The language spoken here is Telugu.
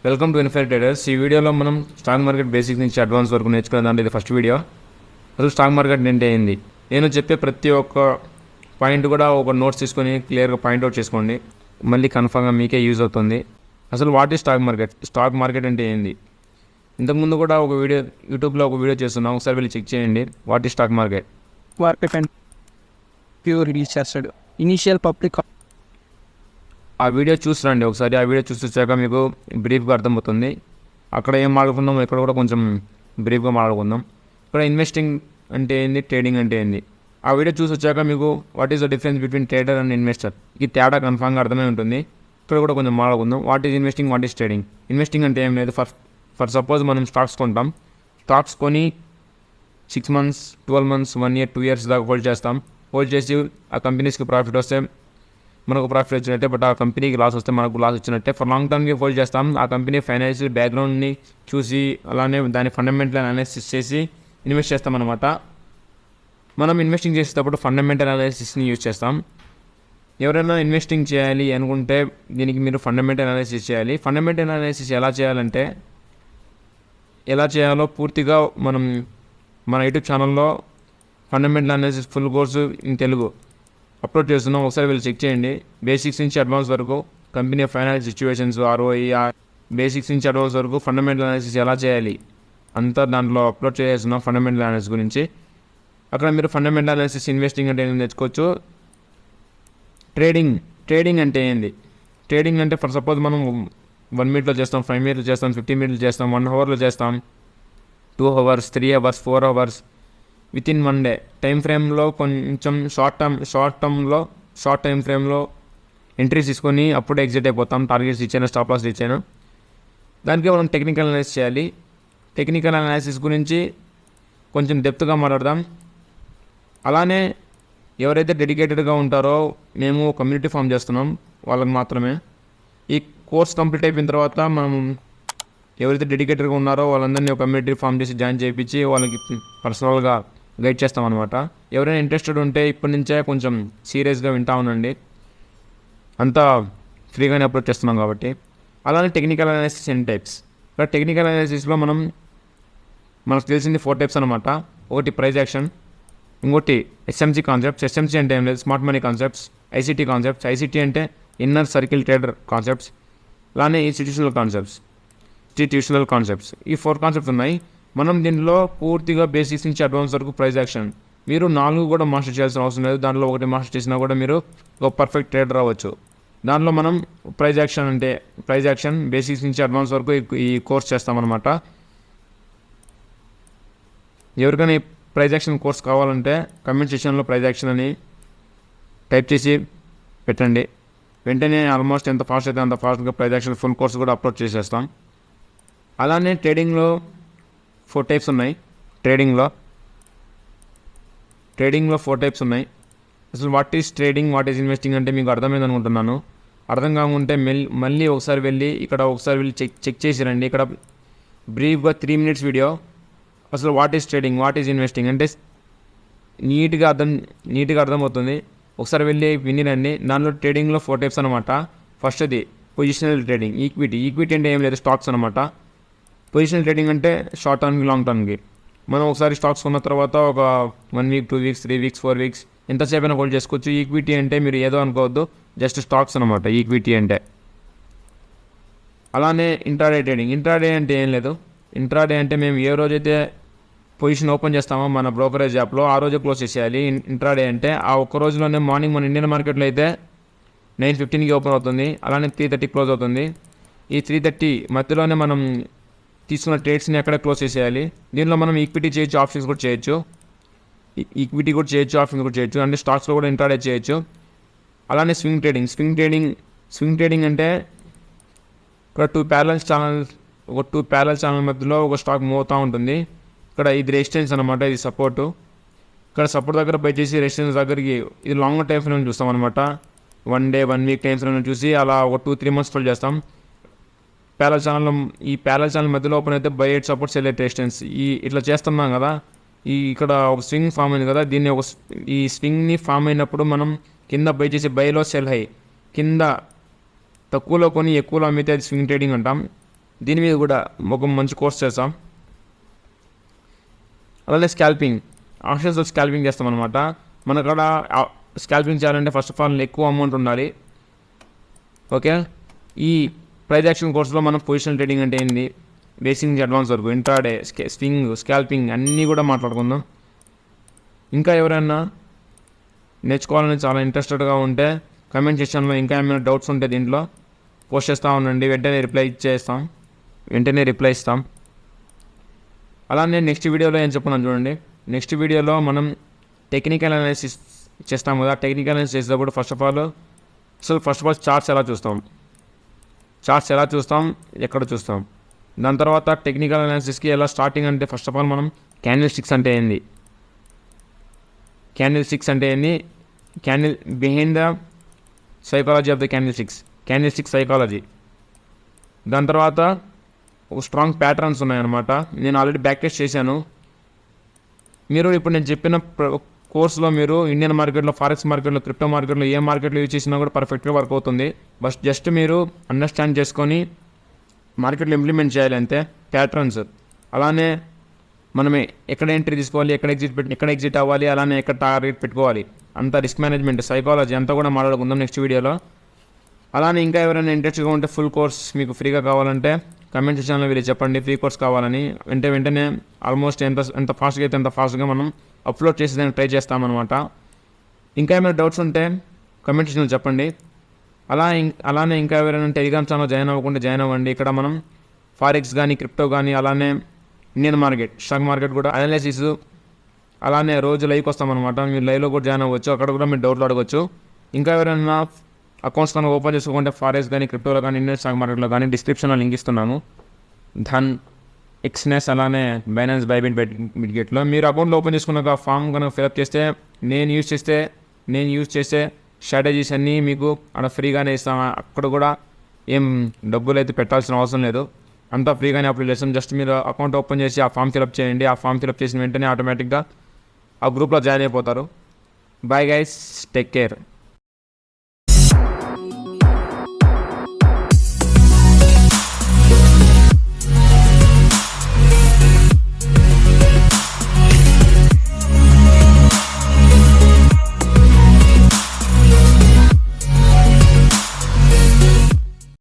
Welcome to ఇన్ఫైర్ traders. ఈ వీడియోలో మనం స్టాక్ మార్కెట్ బేసిక్స్ నుంచి అడ్వాన్స్ వరకు నేర్చుకునే దాంట్లో ఇది ఫస్ట్ వీడియో. అసలు స్టాక్ మార్కెట్ అంటే ఏంది, నేను చెప్పే ప్రతి ఒక్క పాయింట్ కూడా ఒక నోట్స్ తీసుకొని క్లియర్గా పాయింట్అవుట్ చేసుకోండి, మళ్ళీ కన్ఫర్మ్గా మీకే యూజ్ అవుతుంది. అసలు what is stock market, stock market అంటే ఏంది. ఇంతకుముందు కూడా ఒక వీడియో యూట్యూబ్లో ఒక వీడియో చేస్తున్నాం, ఒకసారి వెళ్ళి చెక్ చేయండి. What is stock market. Market and pure release చేస్తాడు ఇనీషియల్ పబ్లిక్. ఆ వీడియో చూసిరండి ఒకసారి. ఆ వీడియో చూసి వచ్చాక మీకు బ్రీఫ్గా అర్థమవుతుంది. అక్కడ ఏం మాట్లాడుకుందాం, ఇక్కడ కూడా కొంచెం బ్రీఫ్గా మాట్లాడుకుందాం. ఇక్కడ ఇన్వెస్టింగ్ అంటే ఏంది, ట్రేడింగ్ అంటే ఏంది, ఆ వీడియో చూసి వచ్చాక మీకు what is the difference between trader and investor, ఈ తేడా కన్ఫామ్గా అర్థమై ఉంటుంది. ఇక్కడ కూడా కొంచెం మాట్లాడుకుందాం. What is investing, what is trading. Investing అంటే ఏం లేదు, ఫర్ సపోజ్ మనం స్టాక్స్ కొంటాం. స్టాక్స్ కొని 6 months 12 months 1 year 2 years దాకా హోల్డ్ చేస్తాం. హోల్డ్ చేసి ఆ కంపెనీస్కి ప్రాఫిట్ వస్తే మనకు ప్రాఫిట్ వచ్చినట్టే, బట్ ఆ కంపెనీకి లాస్ వస్తే మనకు లాస్ వచ్చినట్టే. ఫర్ లాంగ్ టర్మ్కి హోల్డ్ చేస్తాం. ఆ కంపెనీ ఫైనాన్షియల్ బ్యాక్గ్రౌండ్ని చూసి అలానే దాని ఫండమెంటల్ అనాలిసిస్ చేసి ఇన్వెస్ట్ చేస్తాం అనమాట. మనం ఇన్వెస్టింగ్ చేసేటప్పుడు ఫండమెంటల్ అనాలిసిస్ని యూజ్ చేస్తాం. ఎవరైనా ఇన్వెస్టింగ్ చేయాలి అనుకుంటే దీనికి మీరు ఫండమెంటల్ అనాలిసిస్ చేయాలి. ఫండమెంటల్ అనాలిసిస్ ఎలా చేయాలంటే, ఎలా చేయాలో పూర్తిగా మనం మన యూట్యూబ్ ఛానల్లో fundamental analysis full course in Telugu upload చేస్తున్నాం. ఒకసారి వెళ్ళి చెక్ చేయండి. బేసిక్స్ నుంచి అడ్వాన్స్ వరకు company finance situations, ROE, basics నుంచి అడ్వాన్స్ వరకు ఫండమెంటల్ అనాలిసిస్ ఎలా చేయాలి అంతా దాంట్లో అప్లోడ్ చేస్తున్నాం ఫండమెంటల్ అనాలిసిస్ గురించి. అక్కడ మీరు ఫండమెంటల్ అనాలిసిస్, ఇన్వెస్టింగ్ అంటే ఏంటి తెచ్చుకోవచ్చు. ట్రేడింగ్ అంటే ఏంది, ట్రేడింగ్ అంటే ఫర్ సపోజ్ మనం 1 minute చేస్తాం, 5 minutes చేస్తాం, 15 minutes చేస్తాం, 1 hour చేస్తాం, 2 hours 3 hours 4 hours with in 1 day time ఫ్రేమ్లో. కొంచెం షార్ట్ టైం ఫ్రేమ్లో ఎంట్రీస్ తీసుకొని అప్పుడే ఎగ్జిట్ అయిపోతాం. టార్గెట్స్ ఇచ్చాను, స్టాప్ లాస్ ఇచ్చాను. దానికి మనం టెక్నికల్ అనాలిసిస్ చేయాలి. టెక్నికల్ అనాలిసిస్ గురించి కొంచెం డెప్త్గా మాట్లాడదాం. అలానే ఎవరైతే డెడికేటెడ్గా ఉంటారో, మేము కమ్యూనిటీ ఫామ్ చేస్తున్నాం వాళ్ళకి మాత్రమే. ఈ కోర్స్ కంప్లీట్ అయిపోయిన తర్వాత మనం ఎవరైతే డెడికేటెడ్గా ఉన్నారో వాళ్ళందరినీ ఒక కమ్యూనిటీ ఫామ్ చేసి జాయిన్ చేయించి వాళ్ళకి పర్సనల్గా గైడ్ చేస్తామన్నమాట. ఎవరైనా ఇంట్రెస్టెడ్ ఉంటే ఇప్పటి నుంచే కొంచెం సీరియస్గా వింటా ఉండండి, అంతా ఫ్రీగానే అప్లోడ్ చేస్తున్నాం కాబట్టి. అలానే టెక్నికల్ అనాలిసిస్ ఎన్ని టైప్స్. ఇక్కడ టెక్నికల్ అనాలిసిస్లో మనకు తెలిసింది 4 types అనమాట. ఒకటి ప్రైజ్ యాక్షన్, ఇంకోటి ఎస్ఎంసీ కాన్సెప్ట్స్. ఎస్ఎంసీ అంటే ఏం లేదు, smart money concepts. ICT concepts. ICT అంటే ఇన్నర్ సర్కిల్ ట్రేడర్ కాన్సెప్ట్స్. అలానే ఇన్స్టిట్యూషనల్ కాన్సెప్ట్స్. ఈ 4 కాన్సెప్ట్స్ ఉన్నాయి. మనం దీనిలో పూర్తిగా బేసిక్స్ నుంచి అడ్వాన్స్ వరకు ప్రైజ్ యాక్షన్, మీరు 4 కూడా మాస్టర్ చేయాల్సిన అవసరం లేదు. దాంట్లో ఒకటి మాస్టర్ చేసినా కూడా మీరు ఒక పర్ఫెక్ట్ ట్రేడర్ అవ్వచ్చు. దాంట్లో మనం ప్రైజ్ యాక్షన్ బేసిక్స్ నుంచి అడ్వాన్స్ వరకు ఈ కోర్స్ చేస్తామన్నమాట. ఎవరికైనా ఈ ప్రైజ్ యాక్షన్ కోర్స్ కావాలంటే కమెంట్ సెక్షన్లో ప్రైజ్ యాక్షన్ అని టైప్ చేసి పెట్టండి. వెంటనే ఆల్మోస్ట్ ఎంత ఫాస్ట్ అయితే అంత ఫాస్ట్గా ప్రైజ్ యాక్షన్ ఫుల్ కోర్స్ కూడా అప్లోడ్ చేసేస్తాం. అలానే ట్రేడింగ్లో 4 types ఉన్నాయి. ట్రేడింగ్లో 4 types ఉన్నాయి. అసలు what is trading, what is investing అంటే మీకు అర్థమైంది అనుకుంటున్నాను. అర్థం కాకుంటే మళ్ళీ ఒకసారి వెళ్ళి చెక్ చేసి రండి. ఇక్కడ బ్రీఫ్గా 3 minutes వీడియో అసలు what is trading, what is investing అంటే నీట్గా అర్థమవుతుంది. ఒకసారి వెళ్ళి వినిరండి. దానిలో ట్రేడింగ్లో 4 types అనమాట. ఫస్ట్ది పొజిషనల్ ట్రేడింగ్. ఈక్విటీ అంటే ఏం లేదు, స్టాక్స్ అనమాట. పొజిషనల్ ట్రేడింగ్ అంటే షార్ట్ టర్మ్కి, లాంగ్ టర్మ్కి. మనం ఒకసారి స్టాక్స్ కొన్న తర్వాత ఒక 1 week 2 weeks 3 weeks 4 weeks ఎంతసేపు అయినా హోల్డ్ చేసుకోవచ్చు. ఈక్విటీ అంటే మీరు ఏదో అనుకోవద్దు, జస్ట్ స్టాక్స్ అనమాట ఈక్విటీ అంటే. అలానే ఇంట్రాడే ట్రేడింగ్. ఇంట్రాడే అంటే ఏం లేదు. ఇంట్రాడే అంటే మేము ఏ రోజైతే పొజిషన్ ఓపెన్ చేస్తామో మన బ్రోకరేజ్ యాప్లో ఆ రోజే క్లోజ్ చేసేయాలి. ఇంట్రాడే అంటే ఆ ఒక్క రోజులోనే మార్నింగ్ మన ఇండియన్ మార్కెట్లో అయితే 9:15కి ఓపెన్ అవుతుంది, అలానే 3:30 క్లోజ్ అవుతుంది. ఈ 3:30 మధ్యలోనే మనం తీసుకున్న ట్రేడ్స్ని అక్కడే క్లోజ్ చేసేయాలి. దీనిలో మనం ఈక్విటీ చేయొచ్చు, ఆప్షన్స్ కూడా చేయొచ్చు. ఆప్షన్స్ కూడా చేయొచ్చు. అంటే స్టాక్స్లో కూడా ఇంట్రాడే చేయొచ్చు. అలానే స్వింగ్ ట్రేడింగ్ అంటే ఇక్కడ 2 parallel ఛానల్ మధ్యలో ఒక స్టాక్ మూవ్ అవుతూ ఉంటుంది. ఇక్కడ ఇది రెసిస్టెన్స్ అనమాట, ఇది సపోర్టు. ఇక్కడ సపోర్ట్ దగ్గర బై చేసి రెసిస్టెన్స్ దగ్గరికి ఇది లాంగ్ టైం ఫ్రేమ్ చూస్తాం అనమాట. 1 day 1 week టైం ఫ్రేమ్ చూసి అలా ఒక 2-3 months ఫోల్డ్ చేస్తాం. ఈ ప్యారల్ ఛానల్ మధ్యలో ఓపెన్ అయితే by eight support, cell eight resistance. ఇట్లా చేస్తున్నాం కదా. ఇక్కడ ఒక స్వింగ్ ఫామ్ అయింది కదా, ఈ స్వింగ్ని ఫామ్ అయినప్పుడు మనం కింద బై చేసి బైలో సెల్ హై, కింద తక్కువలో కొని ఎక్కువలో అమ్మితే అది స్వింగ్ ట్రేడింగ్ అంటాం. దీని మీద కూడా ఒక మంచి కోర్స్ చేస్తాం. అలానే స్కాల్పింగ్, ఆప్షన్స్ స్కాల్పింగ్ చేస్తాం అనమాట. మన కాడ స్కాల్పింగ్ చేయాలంటే ఫస్ట్ ఆఫ్ ఆల్ ఎక్కువ అమౌంట్ ఉండాలి. ఓకే, ఈ ప్రైజ్ యాక్షన్ కోర్సులో మనం పొజిషన్ ట్రేడింగ్ అంటే ఏంది, బేసిక్ నుంచి అడ్వాన్స్ వరకు, ఇంట్రాడే, స్వింగ్, స్కాల్పింగ్ అన్నీ కూడా మాట్లాడుకుందాం. ఇంకా ఎవరైనా నేర్చుకోవాలని చాలా ఇంట్రెస్టెడ్గా ఉంటే కమెంట్ సెక్షన్లో ఇంకా ఏమైనా డౌట్స్ ఉంటే దీంట్లో పోస్ట్ చేస్తూ ఉండండి, వెంటనే రిప్లై ఇస్తాం. అలానే నెక్స్ట్ వీడియోలో ఏం చెప్పుకున్నాను చూడండి. నెక్స్ట్ వీడియోలో మనం టెక్నికల్ అనాలిసిస్ చేస్తాం కదా. టెక్నికల్ అనాలిసిస్ చేసేటప్పుడు ఫస్ట్ ఆఫ్ ఆల్ చార్ట్స్ ఎలా చూస్తాం, ఎక్కడ చూస్తాం. దాని తర్వాత టెక్నికల్ అనాలిసిస్కి ఎలా స్టార్టింగ్ అంటే ఫస్ట్ ఆఫ్ ఆల్ మనం క్యాండిల్ స్టిక్స్ అంటే ఏంది, candle behind the psychology of the candle sticks psychology. దాని తర్వాత ఒక స్ట్రాంగ్ ప్యాటర్న్స్ ఉన్నాయన్నమాట. నేను ఆల్రెడీ బ్యాక్ టెస్ట్ చేశాను. మీరు ఇప్పుడు నేను చెప్పిన కోర్సులో మీరు ఇండియన్ మార్కెట్లో, ఫారెక్స్ మార్కెట్లో, క్రిప్టో మార్కెట్లో ఏ మార్కెట్లో యూజ్ చేసినా కూడా పర్ఫెక్ట్గా వర్క్ అవుతుంది. బట్ జస్ట్ మీరు అండర్స్టాండ్ చేసుకొని మార్కెట్లో ఇంప్లిమెంట్ చేయాలి అంతే. ప్యాటర్న్స్, అలానే మనమే ఎక్కడ ఎంట్రీ తీసుకోవాలి, ఎక్కడ ఎగ్జిట్ అవ్వాలి, అలానే ఎక్కడ టార్గెట్ పెట్టుకోవాలి, అంత రిస్క్ మేనేజ్మెంట్, సైకాలజీ అంతా కూడా మాట్లాడుకుందాం నెక్స్ట్ వీడియోలో. అలానే ఇంకా ఎవరైనా ఇంట్రెస్ట్గా ఉంటే ఫుల్ కోర్స్ మీకు ఫ్రీగా కావాలంటే కమెంట్ సెక్షన్లో వీళ్ళు చెప్పండి ఫ్రీ కోర్స్ కావాలని. వెంటనే ఆల్మోస్ట్ ఎంత ఫాస్ట్గా అయితే అంత ఫాస్ట్గా మనం అప్లోడ్ చేసేదానికి ట్రై చేస్తామన్నమాట. ఇంకా ఏమైనా డౌట్స్ ఉంటే కమెంట్ సెక్షన్లో చెప్పండి. అలానే ఇంకా ఎవరైనా టెలిగ్రామ్ ఛానల్ జాయిన్ అవ్వకుండా జాయిన్ అవ్వండి. ఇక్కడ మనం ఫారెక్స్ కానీ, క్రిప్టో కానీ, అలానే ఇండియన్ మార్కెట్, స్టాక్ మార్కెట్ కూడా అనాలిసిస్, అలానే రోజు లైవ్కి వస్తామన్నమాట. మీరు లైవ్లో కూడా జాయిన్ అవ్వచ్చు, అక్కడ కూడా మీరు డౌట్లు అడగవచ్చు. ఇంకా ఎవరైనా అకౌంట్స్ కనుక ఓపెన్ చేసుకోకుంటే ఫారెక్స్ కానీ, క్రిప్టోలో కానీ, ఇండియన్ స్టాక్ మార్కెట్లో కానీ డిస్క్రిప్షన్లో లింక్ ఇస్తున్నాము. ధన్, ఎక్స్నెస్, అలానే బైనాన్స్, బైబిట్, బిట్గెట్లో మీరు అకౌంట్లో ఓపెన్ చేసుకున్నాక ఫామ్ కనుక ఫిల్అప్ చేస్తే నేను యూజ్ చేసే స్ట్రాటజీస్ అన్నీ మీకు అక్కడ ఫ్రీగానే ఇస్తాము. అక్కడ కూడా ఏం డబ్బులు అయితే పెట్టాల్సిన అవసరం లేదు, అంతా ఫ్రీగానే అప్లోడ్ చేస్తాం. జస్ట్ మీరు అకౌంట్ ఓపెన్ చేసి ఆ ఫామ్ ఫిల్అప్ చేయండి. ఆ ఫామ్ ఫిల్అప్ చేసిన వెంటనే ఆటోమేటిక్గా ఆ గ్రూప్లో జాయిన్ అయిపోతారు. Bye guys, take care.